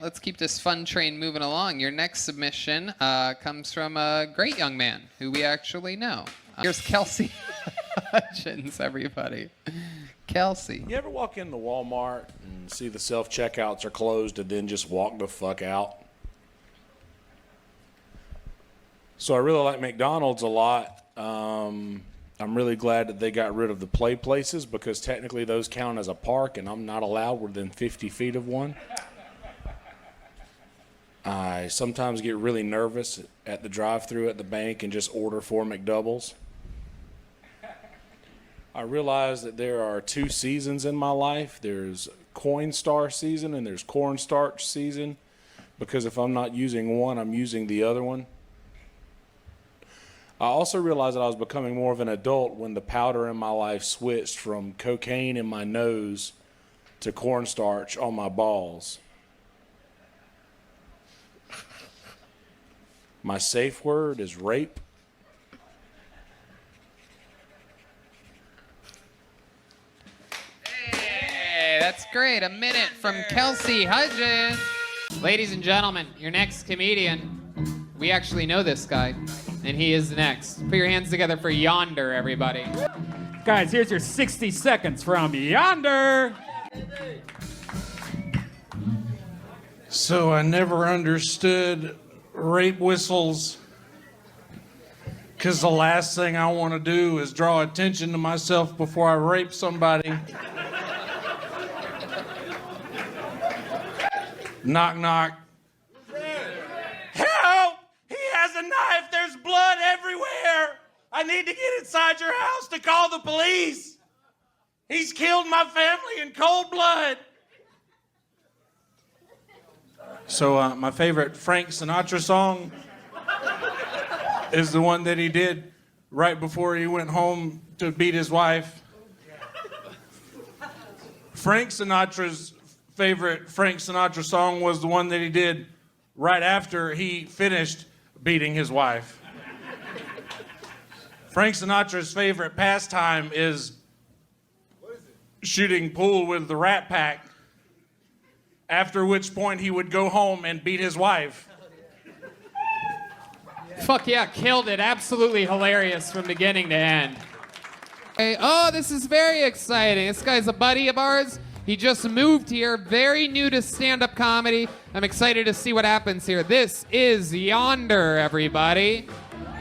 Let's keep this fun train moving along. Your next submission comes from a great young man who we actually know. Here's Kelsey Hutchins, everybody. Kelsey. You ever walk into Walmart and see the self-checkouts are closed and then just walk the fuck out? So I really like McDonald's a lot. I'm really glad that they got rid of the play places because technically those count as a park and I'm not allowed within 50 feet of one. I sometimes get really nervous at the drive-thru at the bank and just order 4 McDoubles. I realize that there are 2 seasons in my life. There's Coin Star season and there's cornstarch season because if I'm not using one, I'm using the other one. I also realized that I was becoming more of an adult when the powder in my life switched from cocaine in my nose to cornstarch on my balls. My safe word is rape. Hey, that's great. A minute from Kelsey Hutchins. Ladies and gentlemen, your next comedian. We actually know this guy, and he is next. Put your hands together for Yonder, everybody. Guys, here's your 60 seconds from Yonder. So I never understood rape whistles because the last thing I want to do is draw attention to myself before I rape somebody. Knock, knock. Help! He has a knife. There's blood everywhere. I need to get inside your house to call the police. He's killed my family in cold blood. So my favorite Frank Sinatra song is the one that he did right before he went home to beat his wife. Frank Sinatra's favorite Frank Sinatra song was the one that he did right after he finished beating his wife. Frank Sinatra's favorite pastime is shooting pool with the Rat Pack, after which point he would go home and beat his wife. Fuck yeah, killed it. Absolutely hilarious from beginning to end. Hey, oh, this is very exciting. This guy's a buddy of ours. He just moved here, very new to stand-up comedy. I'm excited to see what happens here. This is Yonder, everybody.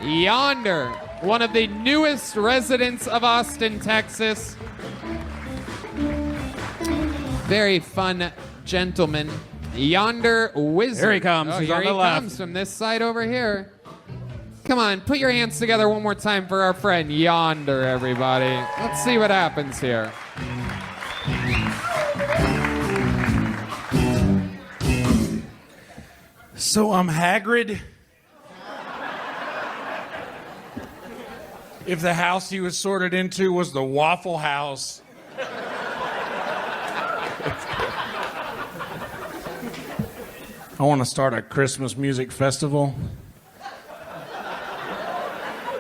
Yonder, one of the newest residents of Austin, Texas. Very fun gentleman. Yonder Wizard. Here he comes. Oh, He's here on the he left. comes from this side over here. Come on, put your hands together one more time for our friend Yonder, everybody. Let's see what happens here. So I'm Hagrid. If the house he was sorted into was the Waffle House. I want to start a Christmas music festival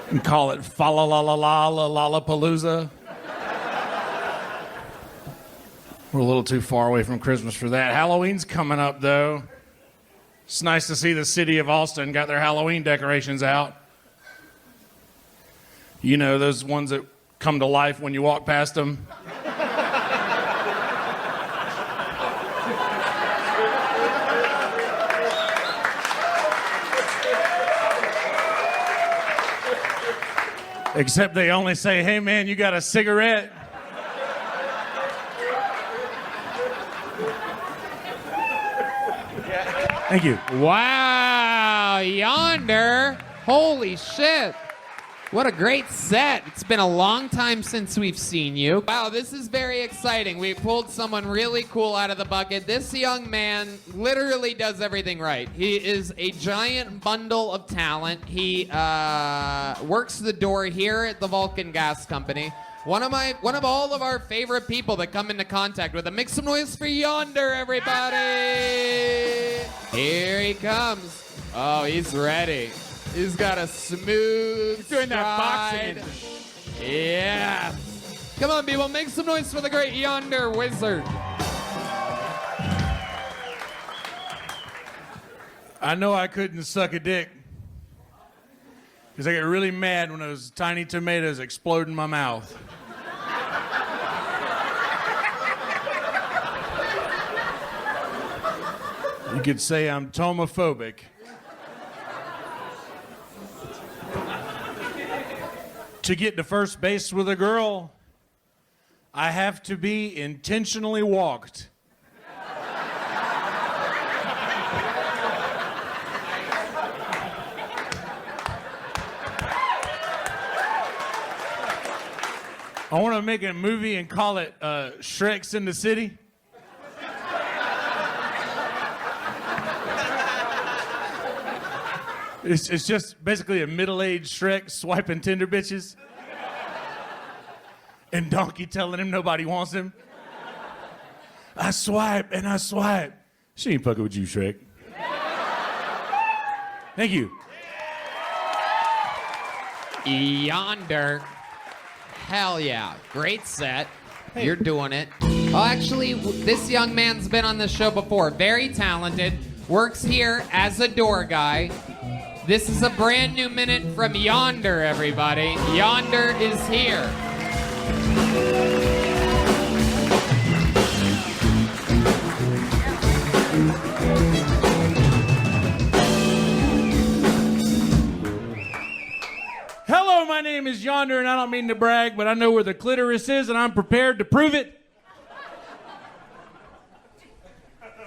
and call it Fa-la-la-la-la-la-la-palooza. We're a little too far away from Christmas for that. Halloween's coming up, though. It's nice to see the city of Austin got their Halloween decorations out. You know, those ones that come to life when you walk past them. Except they only say, hey man, you got a cigarette? Thank you. Wow, Yonder. Holy shit. What a great set. It's been a long time since we've seen you. Wow, this is very exciting. We pulled someone really cool out of the bucket. This young man literally does everything right. He is a giant bundle of talent. He works the door here at the Vulcan Gas Company. One of all of our favorite people that come into contact with him. Make some noise for Yonder, everybody. Here he comes. Oh, he's ready. He's got a smooth He's doing that boxing. Yeah. Come on, people. Make some noise for the great Yonder Wizard. I know I couldn't suck a dick because I get really mad when those tiny tomatoes explode in my mouth. You could say I'm tomophobic. To get to first base with a girl, I have to be intentionally walked. I want to make a movie and call it Shrek's in the City. It's just basically a middle-aged Shrek swiping Tinder bitches. And Donkey telling him nobody wants him. I swipe and I swipe. She ain't fucking with you, Shrek. Thank you. Yonder. Hell yeah. Great set. Hey. You're doing it. Oh, actually, this young man's been on this show before. Very talented. Works here as a door guy. This is a brand new minute from Yonder, everybody. Yonder is here. Hello, my name is Yonder, and I don't mean to brag, but I know where the clitoris is, and I'm prepared to prove it.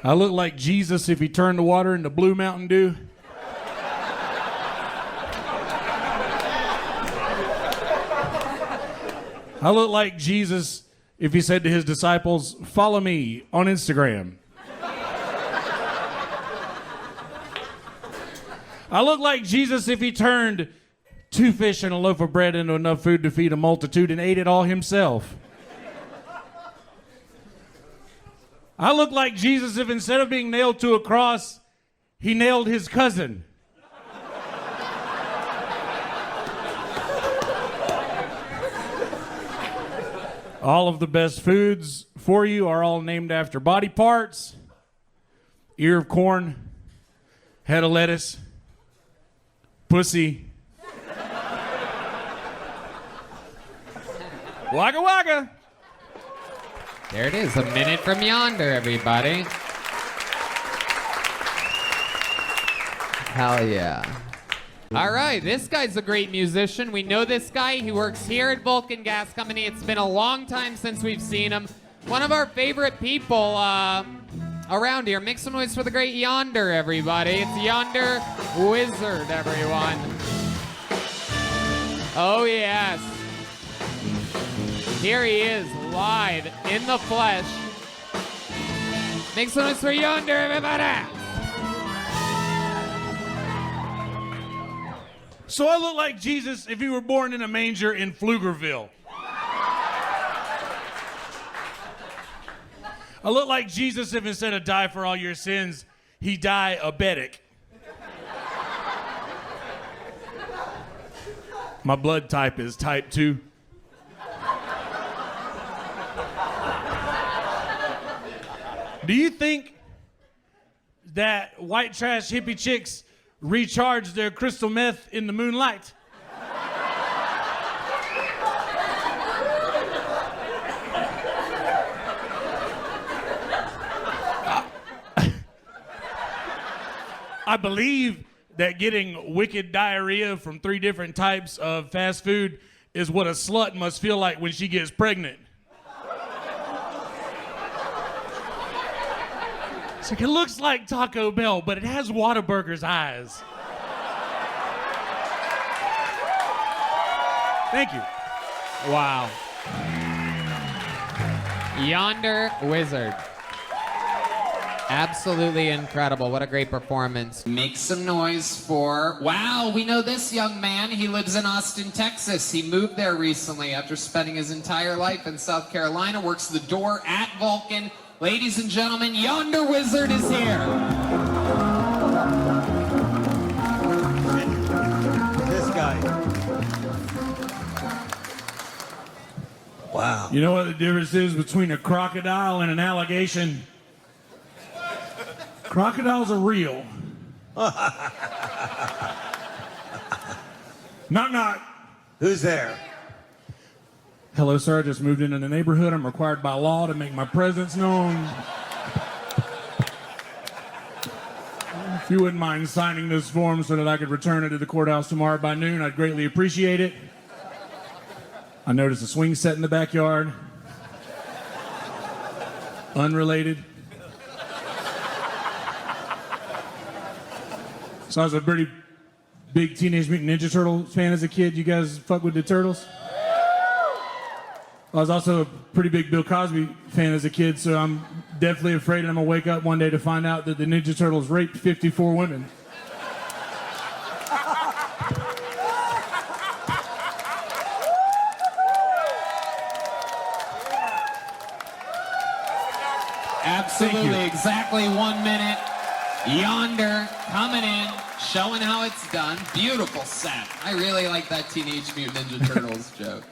I look like Jesus if he turned the water into blue Mountain Dew. I look like Jesus if he said to his disciples, "Follow me on Instagram." I look like Jesus if he turned 2 fish and a loaf of bread into enough food to feed a multitude and ate it all himself. I look like Jesus if instead of being nailed to a cross, he nailed his cousin. All of the best foods for you are all named after body parts. Ear of corn, head of lettuce, pussy. Wagga wagga. There it is, a minute from Yonder, everybody. Hell yeah. All right, this guy's a great musician. We know this guy. He works here at Vulcan Gas Company. It's been a long time since we've seen him. One of our favorite people around here. Make some noise for the great Yonder, everybody. It's Yonder Wizard, everyone. Oh, yes. Here he is, live in the flesh. Make some noise for Yonder, everybody. So I look like Jesus if he were born in a manger in Pflugerville. I look like Jesus if instead of die for all your sins, he diabetic. My blood type is type 2. Do you think that white trash hippie chicks recharge their crystal meth in the moonlight? I believe that getting wicked diarrhea from 3 different types of fast food is what a slut must feel like when she gets pregnant. It's like, it looks like Taco Bell, but it has Whataburger's eyes. Thank you. Wow. Yonder Wizard. Absolutely incredible. What a great performance. Make some noise for, wow, we know this young man. He lives in Austin, Texas. He moved there recently after spending his entire life in South Carolina, works the door at Vulcan. Ladies and gentlemen, Yonder Wizard is here. This guy. Wow. You know what the difference is between a crocodile and an allegation? Crocodiles are real. Knock, knock. Who's there? Hello, sir. I just moved into the neighborhood. I'm required by law to make my presence known. If you wouldn't mind signing this form so that I could return it to the courthouse tomorrow by noon, I'd greatly appreciate it. I noticed a swing set in the backyard. Unrelated. So I was a pretty big Teenage Mutant Ninja Turtles fan as a kid. You guys fuck with the Turtles? I was also a pretty big Bill Cosby fan as a kid, so I'm definitely afraid I'm going to wake up one day to find out that the Ninja Turtles raped 54 women. Absolutely, exactly 1 minute. Yonder coming in, showing how it's done. Beautiful set. I really like that Teenage Mutant Ninja Turtles joke.